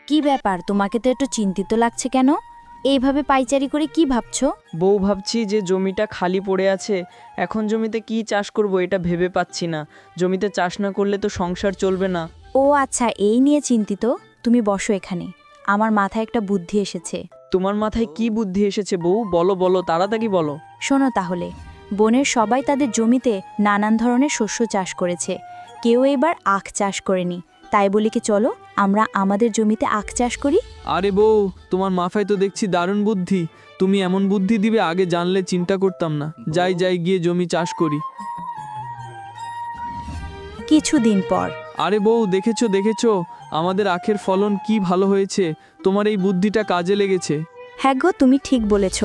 কি ব্যাপার, তোমাকে তো একটু চিন্তিত লাগছে কেন? এইভাবে পাইচারি করে কি ভাবছো? বউ, ভাবছি যে জমিটা খালি পড়ে আছে, এখন জমিতে কি চাষ করব এটা ভেবে পাচ্ছি না। জমিতে চাষ না করলে তো সংসার চলবে না। ও আচ্ছা, এই নিয়ে চিন্তিত। তুমি বসো এখানে, আমার মাথায় একটা বুদ্ধি এসেছে। তোমার মাথায় কি বুদ্ধি এসেছে বউ? বলো বলো, তাড়াতাড়ি বলো। শোনো তাহলে, বনের সবাই তাদের জমিতে নানান ধরনের শস্য চাষ করেছে, কেউ এবার আখ চাষ করেনি। তাই বলি কি, চলো আমরা আমাদের জমিতে আখ চাষ করি। আরে বউ, তোমার মাথায় তো দেখছি দারুণ বুদ্ধি। তুমি এমন বুদ্ধি দিবে আগে জানলে চিন্তা করতাম না। যাই যাই গিয়ে জমি চাষ করি। কিছুদিন পর। আরে বউ, দেখেছো দেখেছো, আমাদের আখের ফলন কি ভালো হয়েছে। তোমার এই বুদ্ধিটা কাজে লেগেছে। হ্যাঁ গো, তুমি ঠিক বলেছ,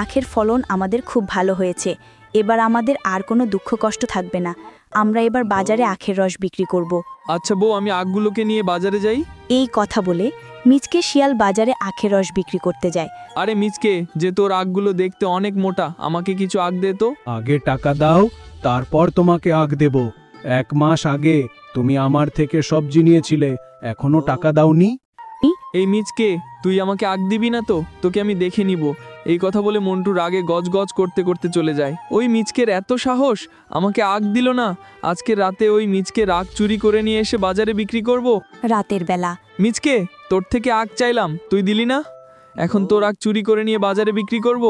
আখের ফলন আমাদের খুব ভালো হয়েছে। এবার আমাদের আর কোনো দুঃখ কষ্ট থাকবে না। আমরা এবার বাজারে আখের রস বিক্রি করব। আচ্ছা বউ, আমি আখগুলোকে নিয়ে বাজারে যাই। এই কথা বলে মিচকে শিয়াল বাজারে আখের রস বিক্রি করতে যায়। আরে মিচকে, যে তোর আখগুলো দেখতে অনেক মোটা, আমাকে কিছু আখ দে তো। আগে টাকা দাও, তারপর তোমাকে আখ দেব। 1 মাস আগে তুমি আমার থেকে সবজি নিয়েছিলে, এখনো টাকা দাওনি। এই মিচকে, তুই আমাকে আখ দিবি না তো? তোকে আমি দেখে নিব। এই কথা বলে মন্টু রাগে গজ গজ করতে করতে চলে যায়। ওই মিচকের এত সাহস, আমাকে আখ দিল না। আজকে রাতে ওই মিচকে আখ চুরি করে নিয়ে এসে বাজারে বিক্রি করব। রাতের বেলা। মিচকে, তোর থেকে আখ চাইলাম, তুই দিলি না। এখন তোর আখ চুরি করে নিয়ে বাজারে বিক্রি করব।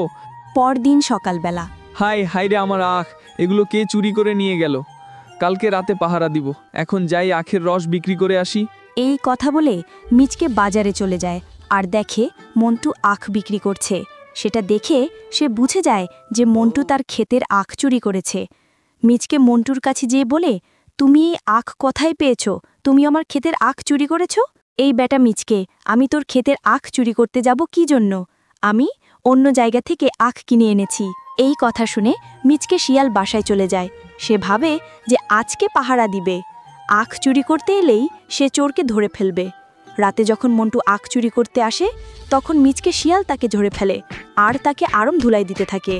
পরদিন সকালবেলা। হাই হাই রে আমার আখ, এগুলো কে চুরি করে নিয়ে গেল? কালকে রাতে পাহারা দিব। এখন যাই আখের রস বিক্রি করে আসি। এই কথা বলে মিচকে বাজারে চলে যায় আর দেখে মন্টু আখ বিক্রি করছে। সেটা দেখে সে বুঝে যায় যে মন্টু তার ক্ষেতের আখ চুরি করেছে। মিচকে মন্টুর কাছে যেয়ে বলে, তুমি এই আখ কোথায় পেয়েছ? তুমি আমার ক্ষেতের আখ চুরি করেছ? এই বেটা মিচকে, আমি তোর ক্ষেতের আখ চুরি করতে যাব কি জন্য? আমি অন্য জায়গা থেকে আখ কিনে এনেছি। এই কথা শুনে মিচকে শিয়াল বাসায় চলে যায়। সে ভাবে যে আজকে পাহারা দিবে। আখ চুরি করতে এলেই সে চোরকে ধরে ফেলবে। রাতে যখন মন্টু আখ চুরি করতে আসে, তখন মিচকে শিয়াল তাকে ধরে ফেলে আর তাকে আরম ধুলাই দিতে থাকে।